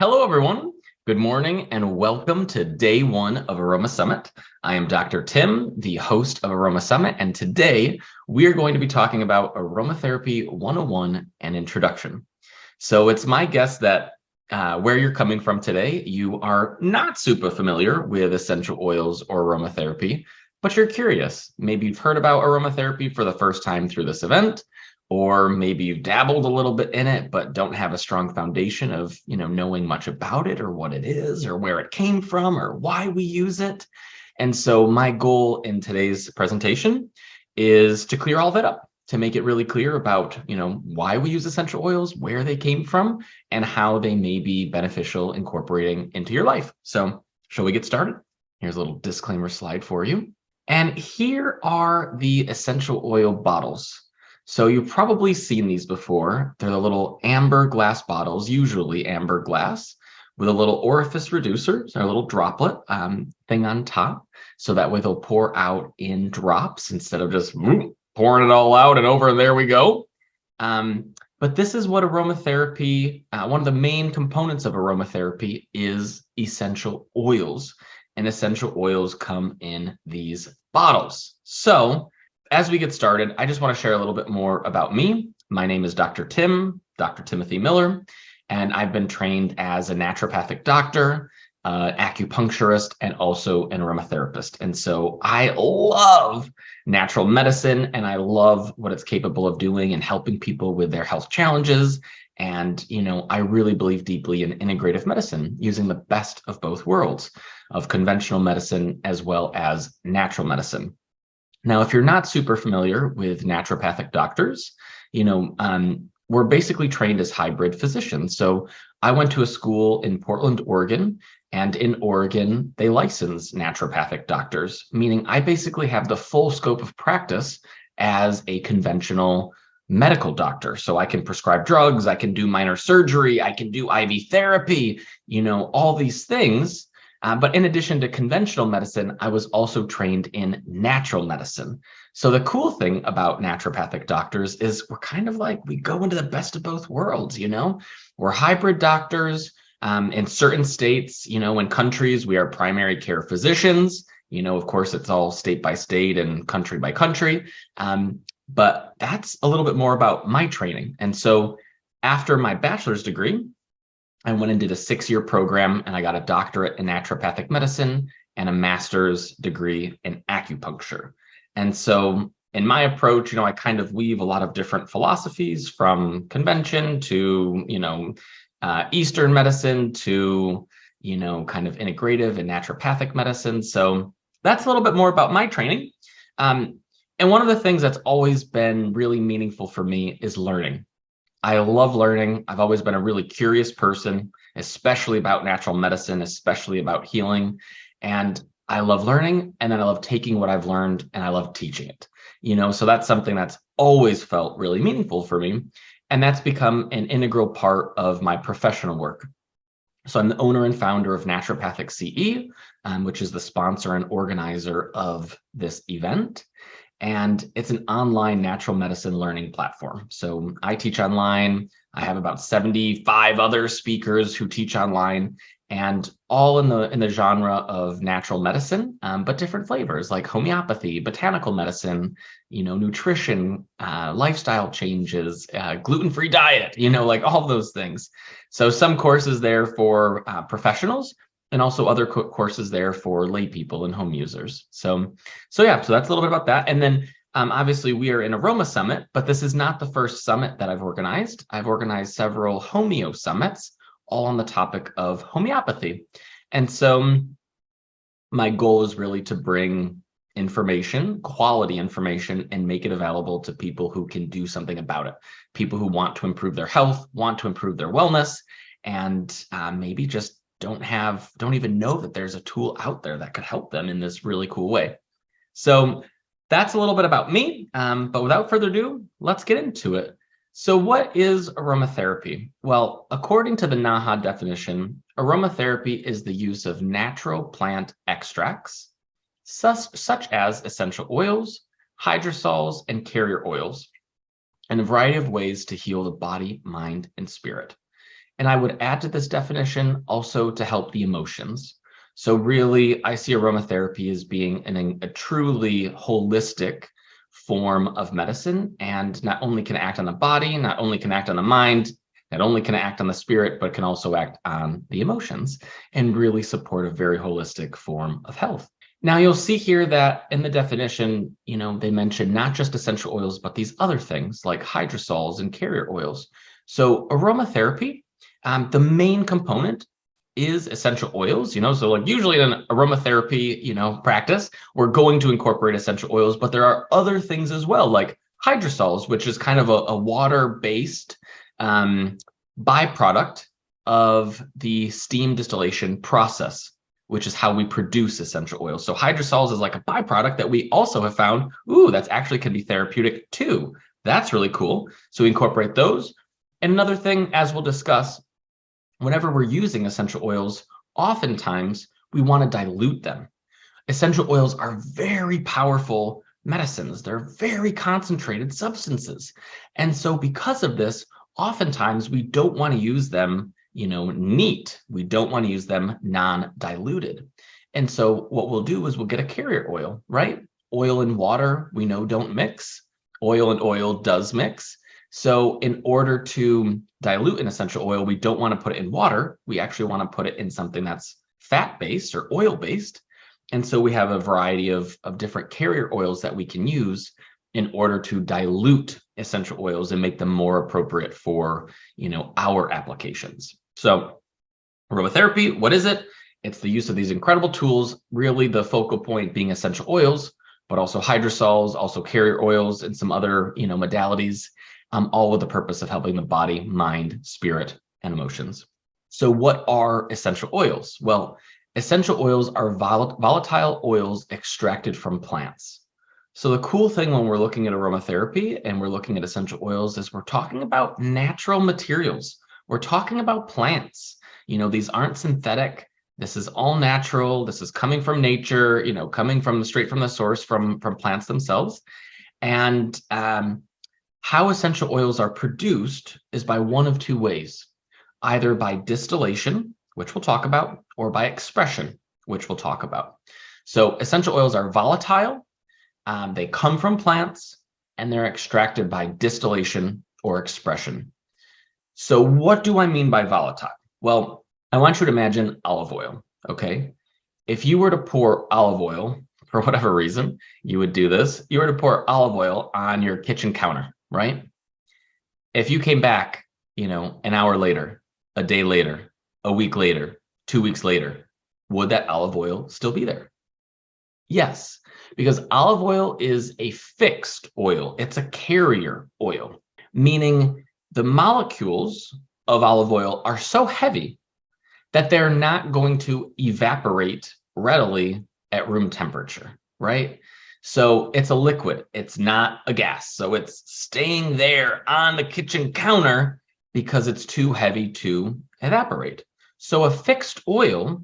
Hello, everyone. Good morning and welcome to day one of Aroma Summit. I am Dr. Tim, the host of Aroma Summit, and today we are going to be talking about Aromatherapy 101 and Introduction. So it's my guess that where you're coming from today, you are not super familiar with essential oils or aromatherapy, but you're curious. Maybe you've heard about aromatherapy for the first time through this event, or maybe you've dabbled a little bit in it, but don't have a strong foundation of, knowing much about it or what it is or where it came from or why we use it. And so my goal in today's presentation is to clear all that up, to make it really clear about, why we use essential oils, where they came from, and how they may be beneficial incorporating into your life. So shall we get started? Here's a little disclaimer slide for you. And here are the essential oil bottles. So you've probably seen these before. They're the little amber glass bottles, usually amber glass, with a little orifice reducer, so a little droplet thing on top. So that way they'll pour out in drops instead of just pouring it all out and over and there we go. But this is what aromatherapy, one of the main components of aromatherapy is essential oils. And essential oils come in these bottles. So as we get started, I just want to share a little bit more about me. My name is Dr. Timothy Miller, and I've been trained as a naturopathic doctor, acupuncturist, and also an aromatherapist. And so I love natural medicine, and I love what it's capable of doing and helping people with their health challenges. And, I really believe deeply in integrative medicine, using the best of both worlds, of conventional medicine as well as natural medicine. Now, if you're not super familiar with naturopathic doctors, we're basically trained as hybrid physicians. So I went to a school in Portland, Oregon, and in Oregon, they license naturopathic doctors, meaning I basically have the full scope of practice as a conventional medical doctor. So I can prescribe drugs, I can do minor surgery, I can do IV therapy, all these things. But in addition to conventional medicine, I was also trained in natural medicine. So the cool thing about naturopathic doctors is we're kind of like, we go into the best of both worlds, We're hybrid doctors. In certain states, in countries, we are primary care physicians. Of course, it's all state by state and country by country. But that's a little bit more about my training. And so after my bachelor's degree, I went and did a 6-year program, and I got a doctorate in naturopathic medicine and a master's degree in acupuncture. And so in my approach, I kind of weave a lot of different philosophies from convention to, Eastern medicine to, kind of integrative and naturopathic medicine. So that's a little bit more about my training. And one of the things that's always been really meaningful for me is learning. I love learning. I've always been a really curious person, especially about natural medicine, especially about healing. And I love learning, and then I love taking what I've learned and I love teaching it. So that's something that's always felt really meaningful for me. And that's become an integral part of my professional work. So I'm the owner and founder of Naturopathic CE, which is the sponsor and organizer of this event. And it's an online natural medicine learning platform. So I teach online. I have about 75 other speakers who teach online, and all in the genre of natural medicine, but different flavors like homeopathy, botanical medicine, nutrition, lifestyle changes, gluten-free diet, like all those things. So some courses there for professionals, and also other courses there for lay people and home users. So that's a little bit about that. And then obviously we are in Aroma Summit, but this is not the first summit that I've organized. I've organized several Homeo Summits, all on the topic of homeopathy. And so my goal is really to bring information, quality information, and make it available to people who can do something about it. People who want to improve their health, want to improve their wellness, and maybe just don't even know that there's a tool out there that could help them in this really cool way. So that's a little bit about me, but without further ado, let's get into it. So what is aromatherapy? Well, according to the NAHA definition, aromatherapy is the use of natural plant extracts, such as essential oils, hydrosols, and carrier oils, in a variety of ways to heal the body, mind, and spirit. And I would add to this definition also to help the emotions. So really, I see aromatherapy as being a truly holistic form of medicine, and not only can act on the body, not only can act on the mind, not only can act on the spirit, but can also act on the emotions and really support a very holistic form of health. Now you'll see here that in the definition, they mention not just essential oils, but these other things like hydrosols and carrier oils. So aromatherapy, the main component is essential oils, so like usually in an aromatherapy, practice, we're going to incorporate essential oils, but there are other things as well, like hydrosols, which is kind of a water-based byproduct of the steam distillation process, which is how we produce essential oils. So hydrosols is like a byproduct that we also have found, that's actually can be therapeutic too. That's really cool. So we incorporate those. And another thing, as we'll discuss, whenever we're using essential oils, oftentimes we want to dilute them. Essential oils are very powerful medicines. They're very concentrated substances. And so because of this, oftentimes we don't want to use them, neat. We don't want to use them non-diluted. And so what we'll do is we'll get a carrier oil, right? Oil and water, we know don't mix. Oil and oil does mix. So in order to dilute an essential oil, we don't want to put it in water. We actually want to put it in something that's fat-based or oil-based. And so we have a variety of different carrier oils that we can use in order to dilute essential oils and make them more appropriate for, our applications. So aromatherapy, what is it? It's the use of these incredible tools, really the focal point being essential oils, but also hydrosols, also carrier oils, and some other, modalities, all with the purpose of helping the body, mind, spirit, and emotions. So what are essential oils? Well, essential oils are volatile oils extracted from plants. So the cool thing when we're looking at aromatherapy and we're looking at essential oils is we're talking about natural materials. We're talking about plants. These aren't synthetic. This is all natural. This is coming from nature, coming from straight from the source, from plants themselves. And how essential oils are produced is by one of two ways, either by distillation, which we'll talk about, or by expression, which we'll talk about. So essential oils are volatile. They come from plants and they're extracted by distillation or expression. So what do I mean by volatile? Well, I want you to imagine olive oil, okay? If you were to pour olive oil, for whatever reason, you would do this. You were to pour olive oil on your kitchen counter, right? If you came back, an hour later, a day later, a week later, 2 weeks later, would that olive oil still be there? Yes, because olive oil is a fixed oil. It's a carrier oil, meaning the molecules of olive oil are so heavy that they're not going to evaporate readily at room temperature, right? So it's a liquid, it's not a gas. So it's staying there on the kitchen counter because it's too heavy to evaporate. So a fixed oil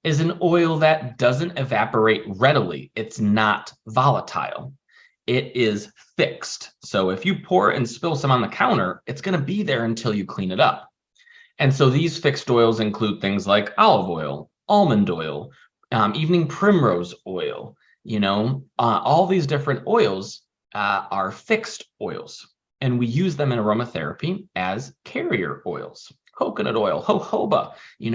is an oil that doesn't evaporate readily. It's not volatile. It is fixed. So if you pour and spill some on the counter, it's going to be there until you clean it up. And so these fixed oils include things like olive oil, almond oil, evening primrose oil, all these different oils are fixed oils. And we use them in aromatherapy as carrier oils, coconut oil, jojoba,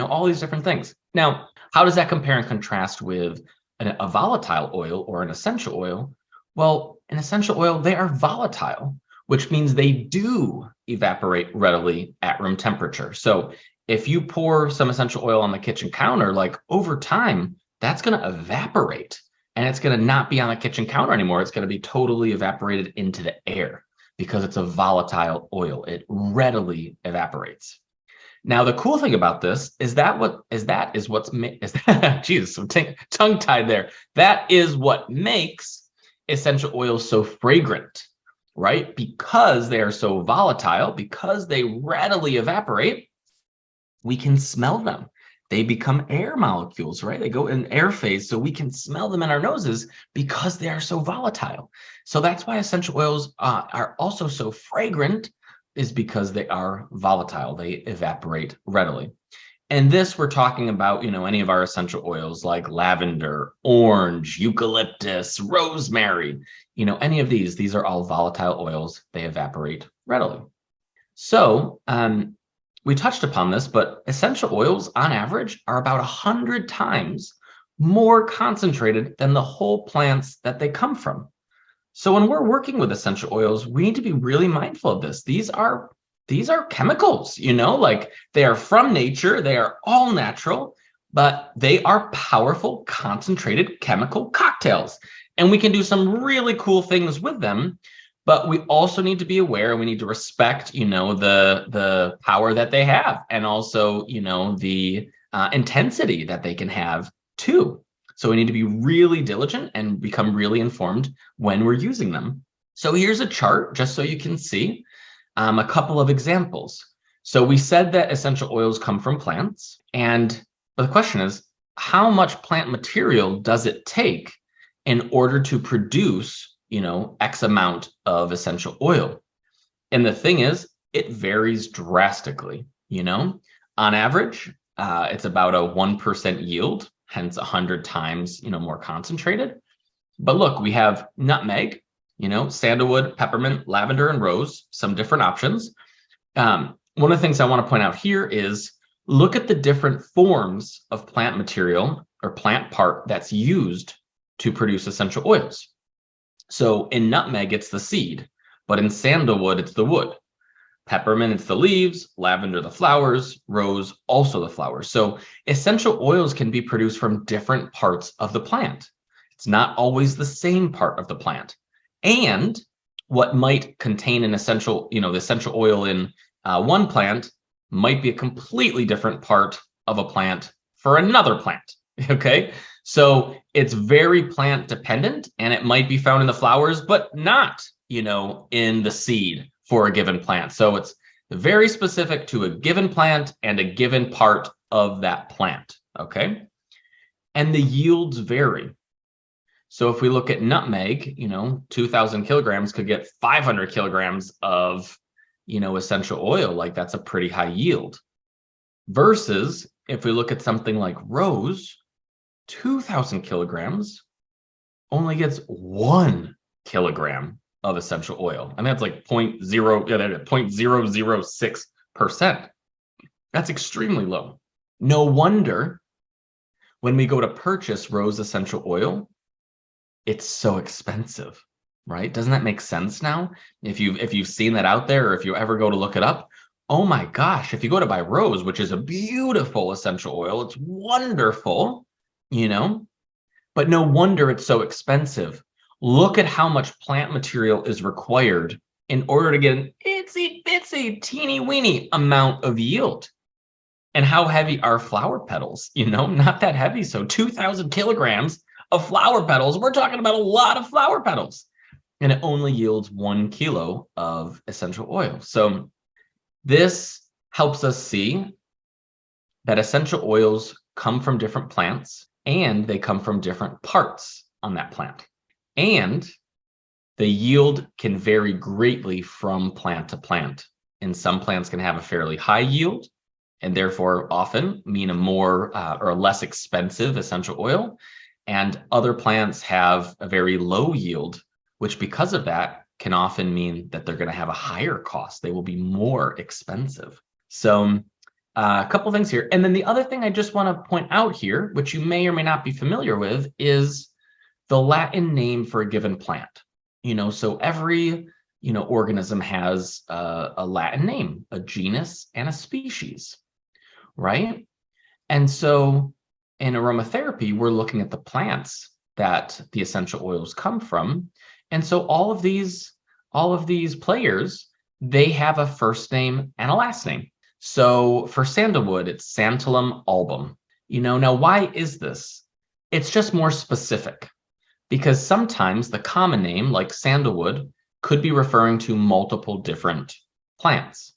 all these different things. Now, how does that compare and contrast with a volatile oil or an essential oil? Well, an essential oil, they are volatile, which means they do evaporate readily at room temperature. So if you pour some essential oil on the kitchen counter, like over time, that's going to evaporate and it's going to not be on the kitchen counter anymore. It's going to be totally evaporated into the air because it's a volatile oil. It readily evaporates. Now, the cool thing about this is geez, some tongue tied there. That is what makes essential oils so fragrant, right? Because they are so volatile, because they readily evaporate, we can smell them. They become air molecules, right? They go in air phase, so we can smell them in our noses because they are so volatile. So that's why essential oils are also so fragrant, is because they are volatile. They evaporate readily. And this, we're talking about, any of our essential oils like lavender, orange, eucalyptus, rosemary, any of these are all volatile oils. They evaporate readily. So we touched upon this, but essential oils on average are about 100 times more concentrated than the whole plants that they come from. So when we're working with essential oils, we need to be really mindful of this. These are chemicals, like they are from nature, they are all natural, but they are powerful, concentrated chemical cocktails. And we can do some really cool things with them, but we also need to be aware and we need to respect, the power that they have, and also, the intensity that they can have too. So we need to be really diligent and become really informed when we're using them. So here's a chart just so you can see a couple of examples. So we said that essential oils come from plants, but the question is, how much plant material does it take in order to produce, X amount of essential oil? And the thing is, it varies drastically. On average, it's about a 1% yield, hence 100 times, more concentrated. But look, we have nutmeg, sandalwood, peppermint, lavender, and rose, some different options. One of the things I want to point out here is look at the different forms of plant material or plant part that's used to produce essential oils. So in nutmeg, it's the seed, but in sandalwood, it's the wood. Peppermint, it's the leaves, lavender, the flowers, rose, also the flowers. So essential oils can be produced from different parts of the plant. It's not always the same part of the plant. And what might contain an essential, the essential oil in one plant might be a completely different part of a plant for another plant. Okay. So it's very plant dependent, and it might be found in the flowers, but not, in the seed for a given plant. So it's very specific to a given plant and a given part of that plant. Okay. And the yields vary. So if we look at nutmeg, 2,000 kilograms could get 500 kilograms of, essential oil. Like that's a pretty high yield. Versus if we look at something like rose, 2,000 kilograms only gets 1 kilogram of essential oil. I mean, that's like 0.006%. That's extremely low. No wonder when we go to purchase rose essential oil, it's so expensive, right? Doesn't that make sense now? If you've seen that out there, or if you ever go to look it up, oh my gosh, if you go to buy rose, which is a beautiful essential oil, it's wonderful, but no wonder it's so expensive. Look at how much plant material is required in order to get an itsy bitsy teeny weeny amount of yield. And how heavy are flower petals? Not that heavy. So 2,000 kilograms of flower petals, we're talking about a lot of flower petals, and it only yields 1 kilo of essential oil. So this helps us see that essential oils come from different plants, and they come from different parts on that plant. And the yield can vary greatly from plant to plant. And some plants can have a fairly high yield, and therefore often mean a more or a less expensive essential oil. And other plants have a very low yield, which because of that can often mean that they're going to have a higher cost. They will be more expensive. So a couple things here. And then the other thing I just want to point out here, which you may or may not be familiar with, is the Latin name for a given plant. So every, organism has a Latin name, a genus and a species, right? And so in aromatherapy, we're looking at the plants that the essential oils come from. And so all of these players, they have a first name and a last name. So for sandalwood, it's Santalum album. Now why is this? It's just more specific, because sometimes the common name, like sandalwood, could be referring to multiple different plants,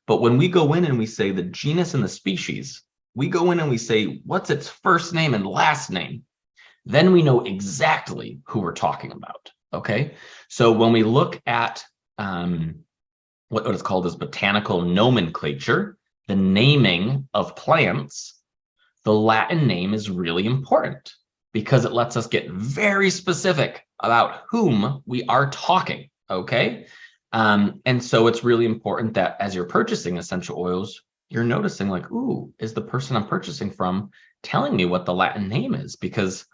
But when we go in and we say the genus and the species, we go in and we say, what's its first name and last name? Then we know exactly who we're talking about, okay? So when we look at what is called as botanical nomenclature, the naming of plants, the Latin name is really important because it lets us get very specific about whom we are talking, okay? And so it's really important that as you're purchasing essential oils, you're noticing like, ooh, is the person I'm purchasing from telling me what the Latin name is? Because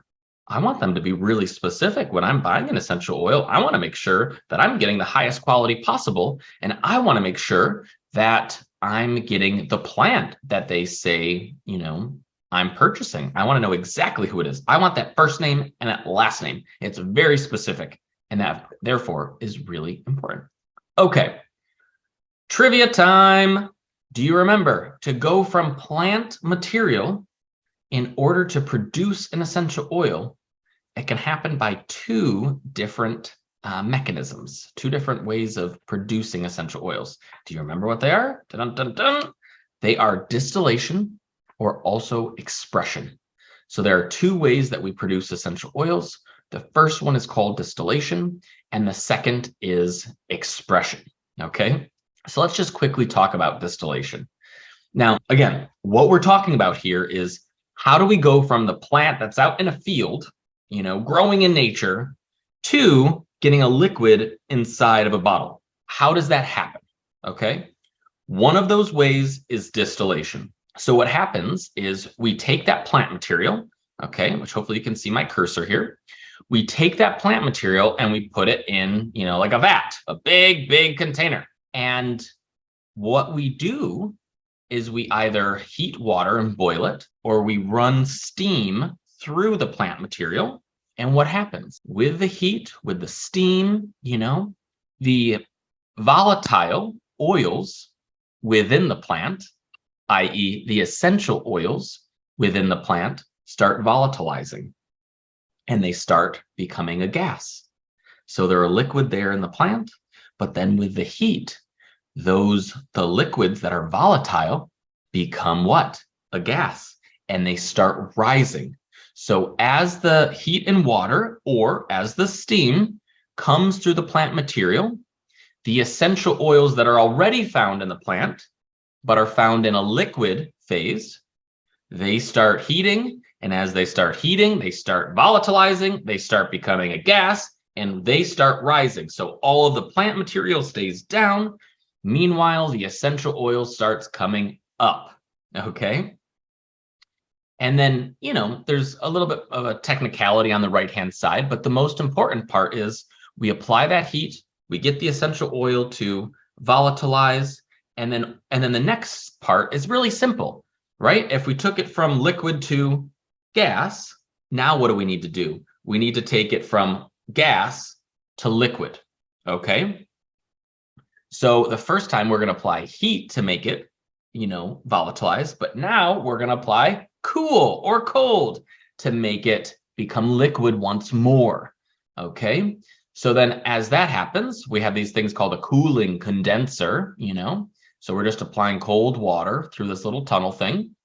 I want them to be really specific when I'm buying an essential oil. I want to make sure that I'm getting the highest quality possible. And I want to make sure that I'm getting the plant that they say, I'm purchasing. I want to know exactly who it is. I want that first name and that last name. It's very specific. And that, therefore, is really important. Okay. Trivia time. Do you remember to go from plant material in order to produce an essential oil? It can happen by two different mechanisms, two different ways of producing essential oils. Do you remember what they are? Dun, dun, dun. They are distillation or also expression. So there are two ways that we produce essential oils. The first one is called distillation, and the second is expression. Okay, so let's just quickly talk about distillation. Now, again, what we're talking about here is how do we go from the plant that's out in a field, growing in nature, to getting a liquid inside of a bottle? How does that happen? Okay. One of those ways is distillation. So what happens is we take that plant material, okay, which hopefully you can see my cursor here. We take that plant material and we put it in, like a vat, a big, big container. And what we do is we either heat water and boil it, or we run steam through the plant material. And what happens with the heat, with the steam, the volatile oils within the plant, i.e. the essential oils within the plant, start volatilizing and they start becoming a gas. So they're a liquid there in the plant, but then with the heat, the liquids that are volatile become what? A gas, and they start rising. So as the heat and water, or as the steam comes through the plant material, the essential oils that are already found in the plant, but are found in a liquid phase, they start heating. And as they start heating, they start volatilizing, they start becoming a gas, and they start rising. So all of the plant material stays down. Meanwhile, the essential oil starts coming up. Okay. And then, there's a little bit of a technicality on the right-hand side, but the most important part is we apply that heat, we get the essential oil to volatilize, and then the next part is really simple, right? If we took it from liquid to gas, now what do we need to do? We need to take it from gas to liquid. Okay. So the first time we're going to apply heat to make it, volatilize, but now we're going to apply cool or cold to make it become liquid once more. Okay. So then as that happens, we have these things called a cooling condenser, so we're just applying cold water through this little tunnel thing.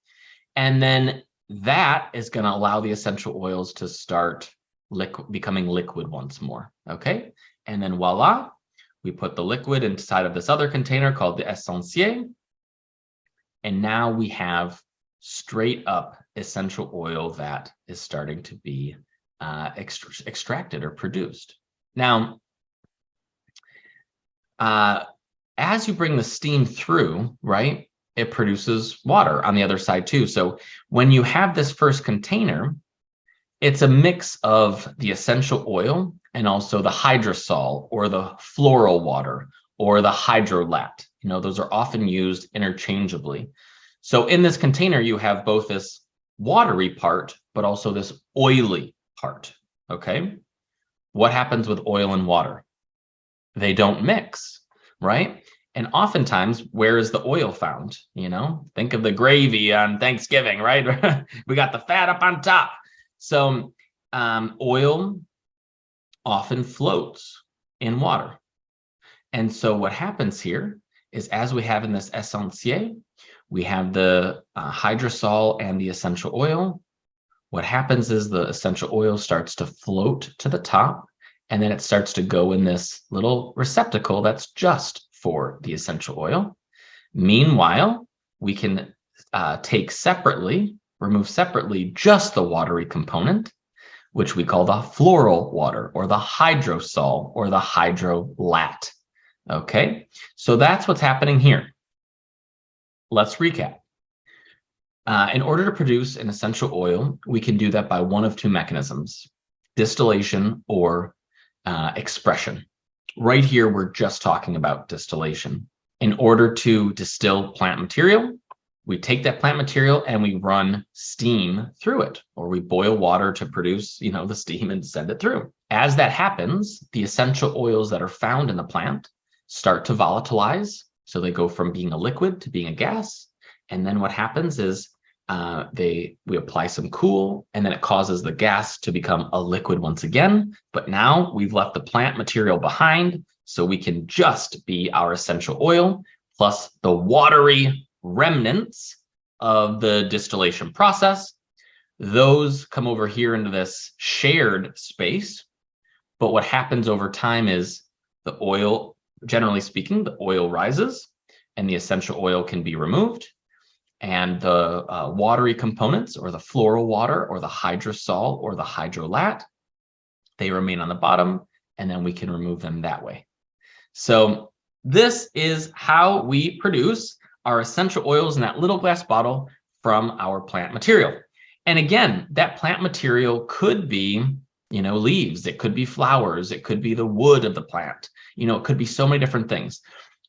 And then that is going to allow the essential oils to start becoming liquid once more. Okay. And then voila, we put the liquid inside of this other container called the essencier. And now we have straight up essential oil that is starting to be extracted or produced. Now, as you bring the steam through, right, it produces water on the other side too. So when you have this first container, it's a mix of the essential oil and also the hydrosol or the floral water or the hydrolat. Those are often used interchangeably. So in this container, you have both this watery part, but also this oily part. Okay. What happens with oil and water? They don't mix, right? And oftentimes, where is the oil found? Think of the gravy on Thanksgiving, right? We got the fat up on top. So oil often floats in water. And so what happens here is, as we have in this essencier, we have the hydrosol and the essential oil. What happens is the essential oil starts to float to the top, and then it starts to go in this little receptacle that's just for the essential oil. Meanwhile, we can remove separately just the watery component, which we call the floral water or the hydrosol or the hydrolat. Okay, so that's what's happening here. Let's recap. In order to produce an essential oil, we can do that by one of two mechanisms: distillation or expression. Right here, we're just talking about distillation. In order to distill plant material, we take that plant material and we run steam through it, or we boil water to produce, the steam and send it through. As that happens, the essential oils that are found in the plant start to volatilize. So they go from being a liquid to being a gas. And then what happens is we apply some cool, and then it causes the gas to become a liquid once again. But now we've left the plant material behind, so we can just be our essential oil plus the watery remnants of the distillation process. Those come over here into this shared space. But what happens over time is the oil, generally speaking, the oil rises and the essential oil can be removed. And the watery components, or the floral water, or the hydrosol, or the hydrolat, they remain on the bottom, and then we can remove them that way. So this is how we produce our essential oils in that little glass bottle from our plant material. And again, that plant material could be, leaves, it could be flowers, it could be the wood of the plant, it could be so many different things.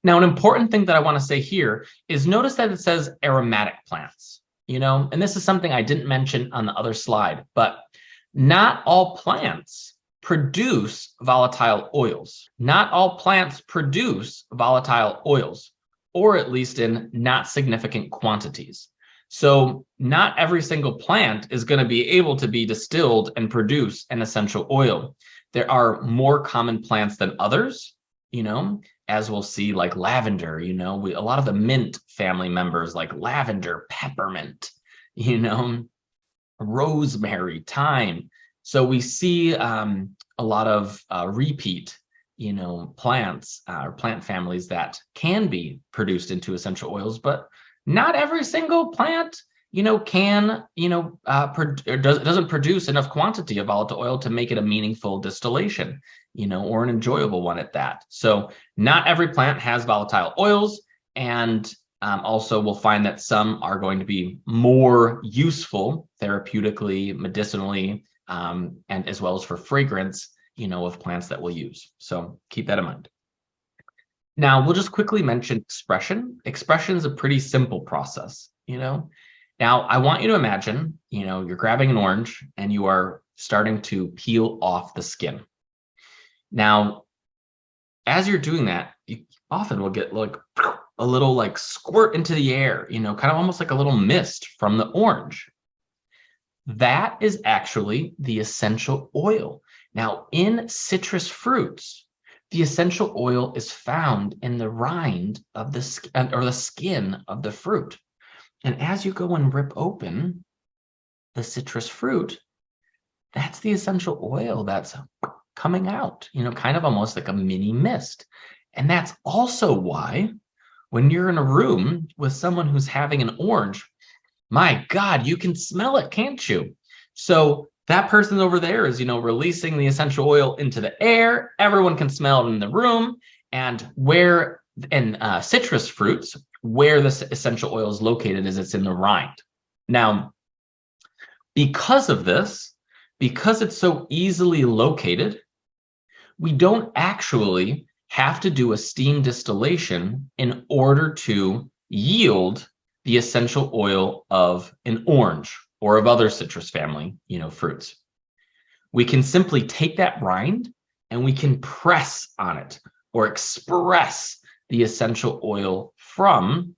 Now, an important thing that I want to say here is notice that it says aromatic plants, and this is something I didn't mention on the other slide, but not all plants produce volatile oils. Not all plants produce volatile oils, or at least in not significant quantities. So not every single plant is going to be able to be distilled and produce an essential oil. There are more common plants than others, as we'll see, like lavender, a lot of the mint family members, like lavender, peppermint, rosemary, thyme. So we see a lot of repeat, plants or plant families that can be produced into essential oils, but not every single plant, can, doesn't produce enough quantity of volatile oil to make it a meaningful distillation, or an enjoyable one at that. So not every plant has volatile oils. And also we'll find that some are going to be more useful therapeutically, medicinally, and as well as for fragrance, of plants that we'll use. So keep that in mind. Now, we'll just quickly mention expression. Expression is a pretty simple process, Now, I want you to imagine, you're grabbing an orange and you are starting to peel off the skin. Now, as you're doing that, you often will get like a little like squirt into the air, kind of almost like a little mist from the orange. That is actually the essential oil. Now, in citrus fruits, the essential oil is found in the rind of the skin of the fruit. And as you go and rip open the citrus fruit, that's the essential oil that's coming out, kind of almost like a mini mist. And that's also why when you're in a room with someone who's having an orange, my God, you can smell it, can't you? So that person over there is, releasing the essential oil into the air. Everyone can smell it in the room. And where in citrus fruits, where this essential oil is located is it's in the rind. Now, because of this, because it's so easily located, we don't actually have to do a steam distillation in order to yield the essential oil of an orange or of other citrus family, fruits. We can simply take that rind and we can press on it or express the essential oil from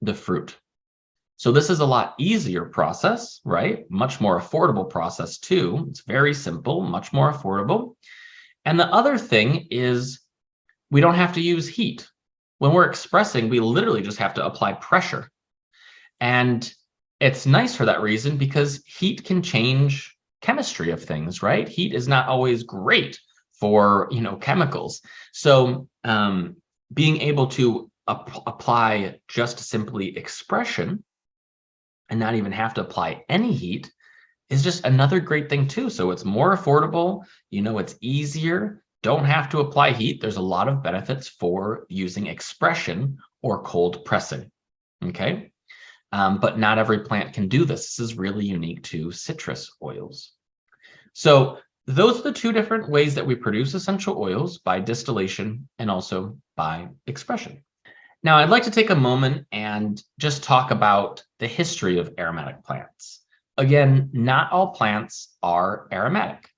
the fruit. So this is a lot easier process, right? Much more affordable process too. It's very simple, much more affordable. And the other thing is we don't have to use heat. When we're expressing, we literally just have to apply pressure. And it's nice for that reason because heat can change chemistry of things, right? Heat is not always great for, chemicals. So being able to apply just simply expression and not even have to apply any heat is just another great thing too. So it's more affordable, it's easier, don't have to apply heat. There's a lot of benefits for using expression or cold pressing. Okay. But not every plant can do this. This is really unique to citrus oils. So those are the two different ways that we produce essential oils, by distillation and also by expression. Now, I'd like to take a moment and just talk about the history of aromatic plants. Again, not all plants are aromatic.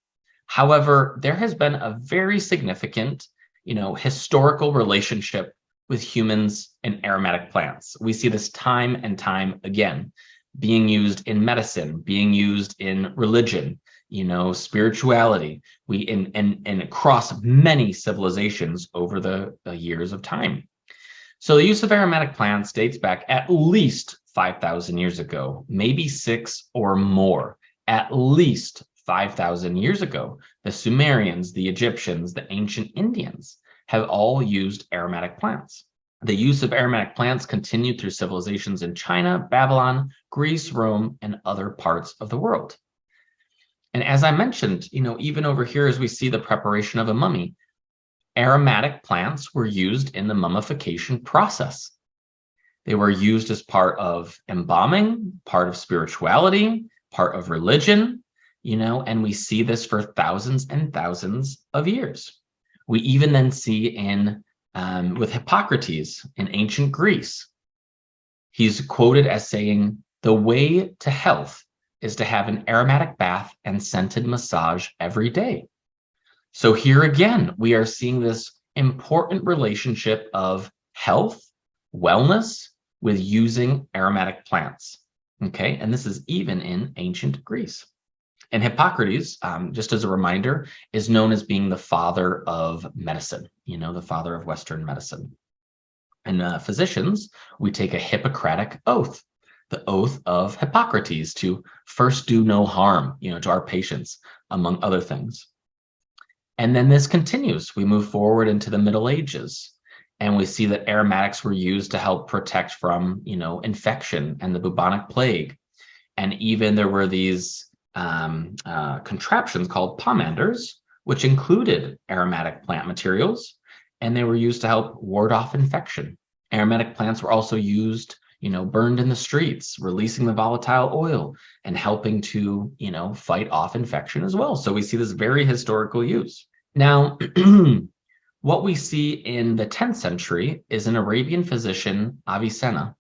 However, there has been a very significant, historical relationship with humans and aromatic plants. We see this time and time again, being used in medicine, being used in religion, spirituality, and across many civilizations over the years of time. So the use of aromatic plants dates back at least 5,000 years ago, maybe 6 or more, at least 5,000 years ago. The Sumerians, the Egyptians, the ancient Indians have all used aromatic plants. The use of aromatic plants continued through civilizations in China, Babylon, Greece, Rome, and other parts of the world. And as I mentioned, even over here, as we see the preparation of a mummy, aromatic plants were used in the mummification process. They were used as part of embalming, part of spirituality, part of religion, and we see this for thousands and thousands of years. We even then see with Hippocrates in ancient Greece, he's quoted as saying, "The way to health is to have an aromatic bath and scented massage every day." So here again, we are seeing this important relationship of health, wellness, with using aromatic plants. Okay, and this is even in ancient Greece. And Hippocrates, just as a reminder, is known as being the father of medicine, the father of Western medicine. And physicians, we take a Hippocratic oath, the oath of Hippocrates, to first do no harm, to our patients, among other things. And then this continues. We move forward into the Middle Ages, and we see that aromatics were used to help protect from, infection and the bubonic plague. And even there were these contraptions called pomanders, which included aromatic plant materials, and they were used to help ward off infection. Aromatic plants were also used, burned in the streets, releasing the volatile oil and helping to, fight off infection as well. So we see this very historical use. Now, what we see in the 10th century is an Arabian physician, Avicenna.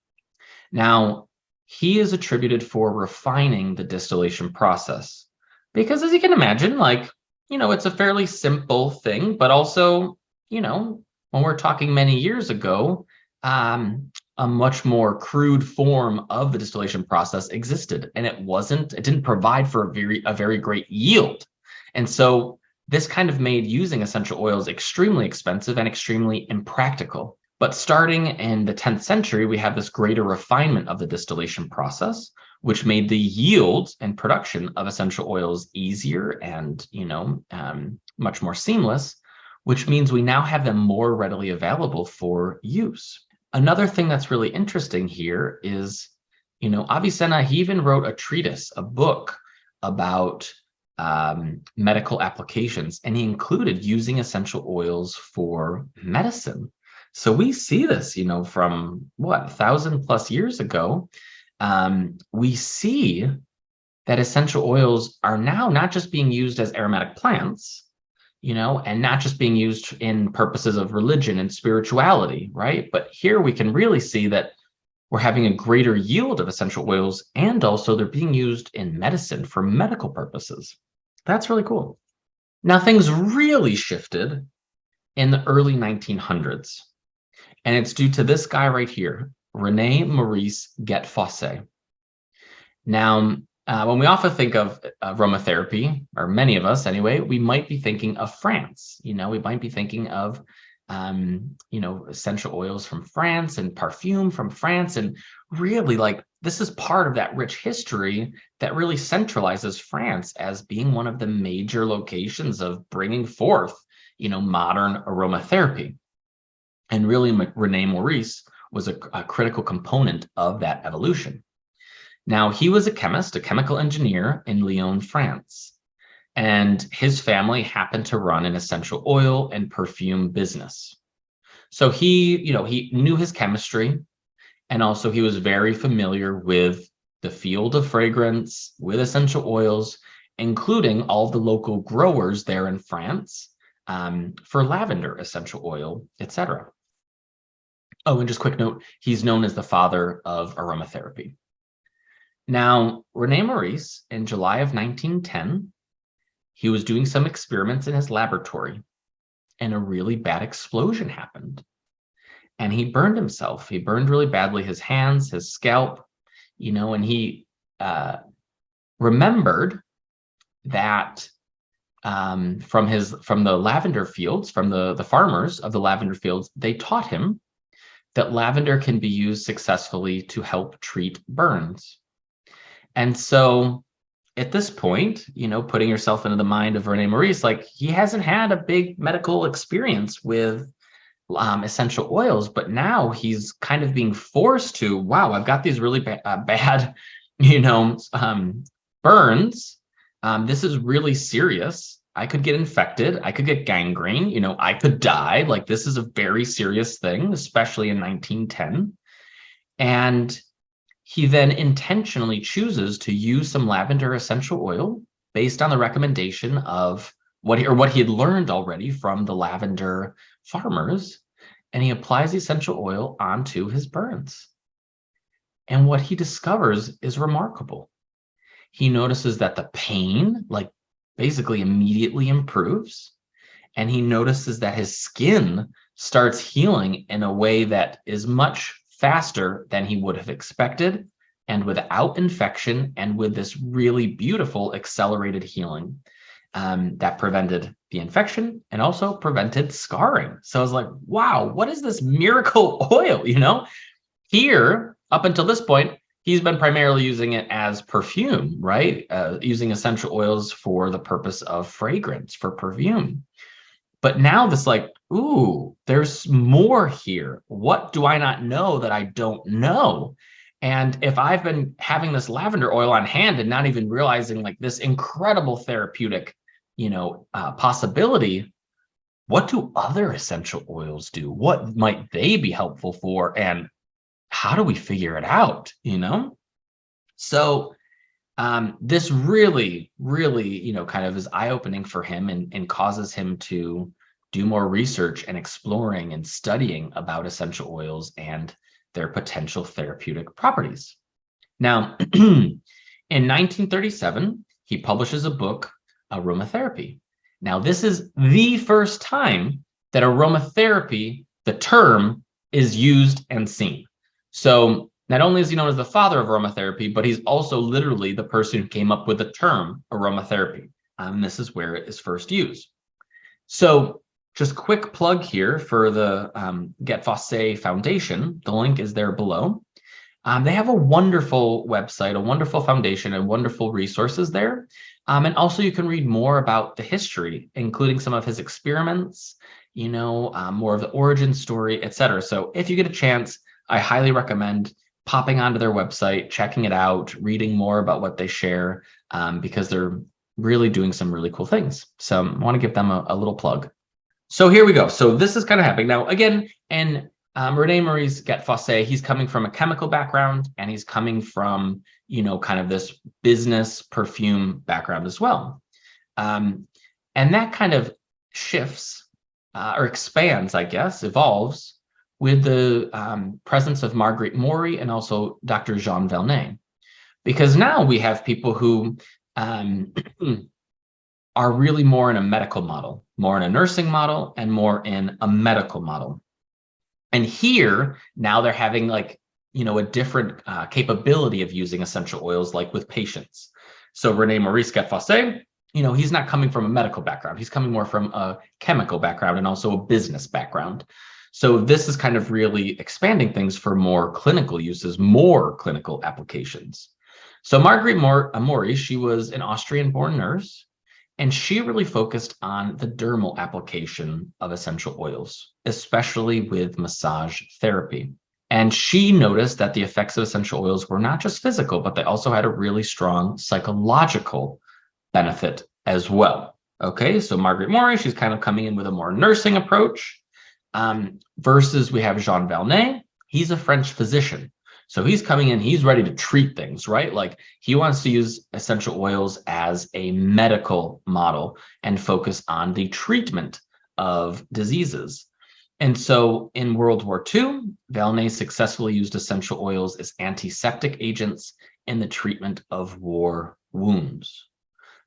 Now, he is attributed for refining the distillation process because, as you can imagine, it's a fairly simple thing, but also, when we're talking many years ago, a much more crude form of the distillation process existed, and it didn't provide for a very great yield. And so this kind of made using essential oils extremely expensive and extremely impractical. But starting in the 10th century, we have this greater refinement of the distillation process, which made the yield and production of essential oils easier and, much more seamless, which means we now have them more readily available for use. Another thing that's really interesting here is, Avicenna, he even wrote a treatise, a book about medical applications, and he included using essential oils for medicine. So we see this, from 1,000+ years ago. We see that essential oils are now not just being used as aromatic plants, and not just being used in purposes of religion and spirituality, right? But here we can really see that we're having a greater yield of essential oils, and also they're being used in medicine for medical purposes. That's really cool. Now, things really shifted in the early 1900s, and it's due to this guy right here, René Maurice Get-Fossé. Now, when we often think of aromatherapy, or many of us anyway, we might be thinking of France. We might be thinking of, essential oils from France and perfume from France. And really, this is part of that rich history that really centralizes France as being one of the major locations of bringing forth, modern aromatherapy. And really, Rene Maurice was a critical component of that evolution. Now, he was a chemist, a chemical engineer in Lyon, France, and his family happened to run an essential oil and perfume business. So he knew his chemistry, and also he was very familiar with the field of fragrance, with essential oils, including all the local growers there in France for lavender essential oil, etc. Oh, and just quick note, he's known as the father of aromatherapy. Now, Rene Maurice, in July of 1910, he was doing some experiments in his laboratory, and a really bad explosion happened. And he burned himself. He burned really badly his hands, his scalp, and he remembered that from the lavender fields, from the farmers of the lavender fields, they taught him that lavender can be used successfully to help treat burns. And so at this point, putting yourself into the mind of Rene Maurice, like he hasn't had a big medical experience with essential oils, but now he's kind of being forced to, wow, I've got these really bad, burns. This is really serious. I could get infected. I could get gangrene. I could die. Like this is a very serious thing, especially in 1910. And he then intentionally chooses to use some lavender essential oil based on the recommendation of what he had learned already from the lavender farmers, and he applies the essential oil onto his burns. And what he discovers is remarkable. He notices that the pain, like basically immediately improves, and he notices that his skin starts healing in a way that is much faster than he would have expected, and without infection, and with this really beautiful accelerated healing that prevented the infection and also prevented scarring. So I was like, wow, what is this miracle oil? Here, up until this point, he's been primarily using it as perfume, right? Using essential oils for the purpose of fragrance, for perfume. But now this like, ooh, there's more here. What do I not know that I don't know? And if I've been having this lavender oil on hand and not even realizing like this incredible therapeutic, possibility, what do other essential oils do? What might they be helpful for? And how do we figure it out? So this really, really, kind of is eye-opening for him and causes him to do more research and exploring and studying about essential oils and their potential therapeutic properties. Now, in 1937, he publishes a book, Aromatherapy. Now, this is the first time that aromatherapy, the term, is used and seen. So not only is he known as the father of aromatherapy, but he's also literally the person who came up with the term aromatherapy. This is where it is first used. So just quick plug here for the Get Fosse Foundation. The link is there below. They have a wonderful website, a wonderful foundation, and wonderful resources there. And also you can read more about the history, including some of his experiments, more of the origin story, etc. So if you get a chance, I highly recommend popping onto their website, checking it out, reading more about what they share, because they're really doing some really cool things. So I want to give them a little plug. So here we go. So this is kind of happening. Now, again, in Rene Maurice Get Fosse, he's coming from a chemical background, and he's coming from, kind of this business perfume background as well. And that kind of shifts or expands, I guess, evolves with the presence of Marguerite Maury and also Dr. Jean Velnay. Because now we have people who are really more in a medical model, more in a nursing model, and more in a medical model. And here, now they're having like, a different capability of using essential oils, like with patients. So Rene Maurice Get Fosse, he's not coming from a medical background. He's coming more from a chemical background and also a business background. So this is kind of really expanding things for more clinical uses, more clinical applications. So Marguerite Maury, she was an Austrian-born nurse, And she really focused on the dermal application of essential oils, especially with massage therapy. And she noticed that the effects of essential oils were not just physical, but they also had a really strong psychological benefit as well. Okay, so Margaret Morey, she's kind of coming in with a more nursing approach, versus we have Jean Valnet. He's a French physician. So he's coming in, he's ready to treat things, right? Like he wants to use essential oils as a medical model and focus on the treatment of diseases. And so in World War II, Valnet successfully used essential oils as antiseptic agents in the treatment of war wounds.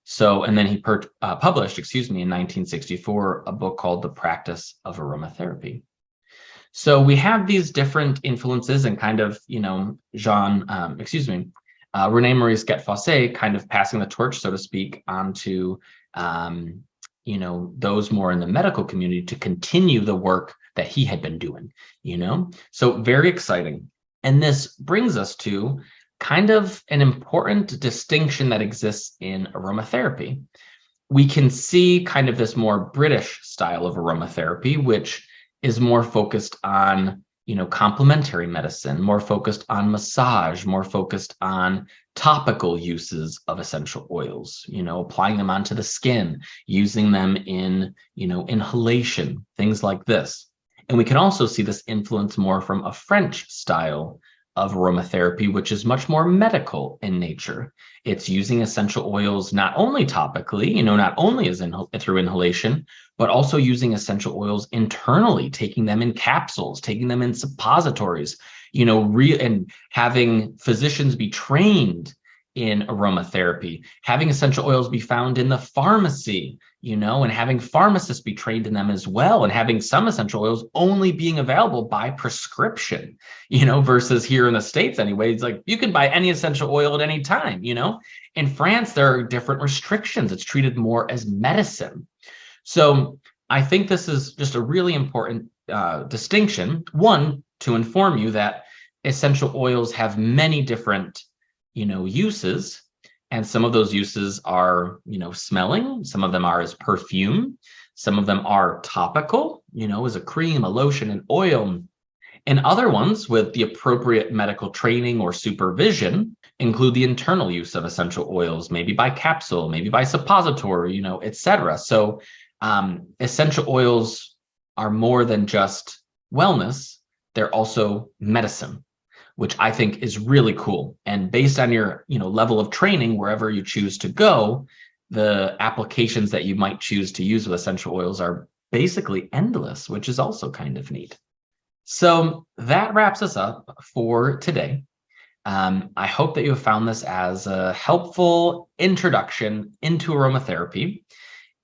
So, and then he published, in 1964, a book called The Practice of Aromatherapy. So we have these different influences and kind of, Rene Marie Scott-Fossé kind of passing the torch, so to speak, onto, those more in the medical community to continue the work that he had been doing, So very exciting. And this brings us to kind of an important distinction that exists in aromatherapy. We can see kind of this more British style of aromatherapy, which is more focused on, complementary medicine, more focused on massage, more focused on topical uses of essential oils, applying them onto the skin, using them in, inhalation, things like this. And we can also see this influence more from a French style of aromatherapy, which is much more medical in nature. It's using essential oils not only topically, not only as through inhalation, but also using essential oils internally, taking them in capsules, taking them in suppositories, and having physicians be trained in aromatherapy, having essential oils be found in the pharmacy, and having pharmacists be trained in them as well, and having some essential oils only being available by prescription, versus here in the States anyway, it's like you can buy any essential oil at any time, In France, there are different restrictions. It's treated more as medicine. So I think this is just a really important distinction. One, to inform you that essential oils have many different, uses. And some of those uses are, smelling. Some of them are as perfume. Some of them are topical, as a cream, a lotion, an oil. And other ones with the appropriate medical training or supervision include the internal use of essential oils, maybe by capsule, maybe by suppository, etc. So essential oils are more than just wellness. They're also medicine, which I think is really cool. And based on your, level of training, wherever you choose to go, the applications that you might choose to use with essential oils are basically endless, which is also kind of neat. So that wraps us up for today. I hope that you have found this as a helpful introduction into aromatherapy.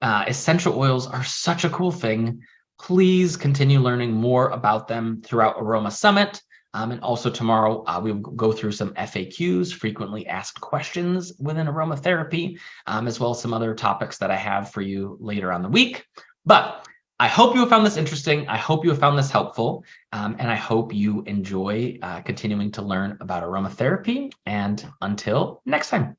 Essential oils are such a cool thing. Please continue learning more about them throughout Aroma Summit. And also tomorrow, we will go through some FAQs, frequently asked questions within aromatherapy, as well as some other topics that I have for you later on the week. But I hope you have found this interesting. I hope you have found this helpful. And I hope you enjoy continuing to learn about aromatherapy. And until next time.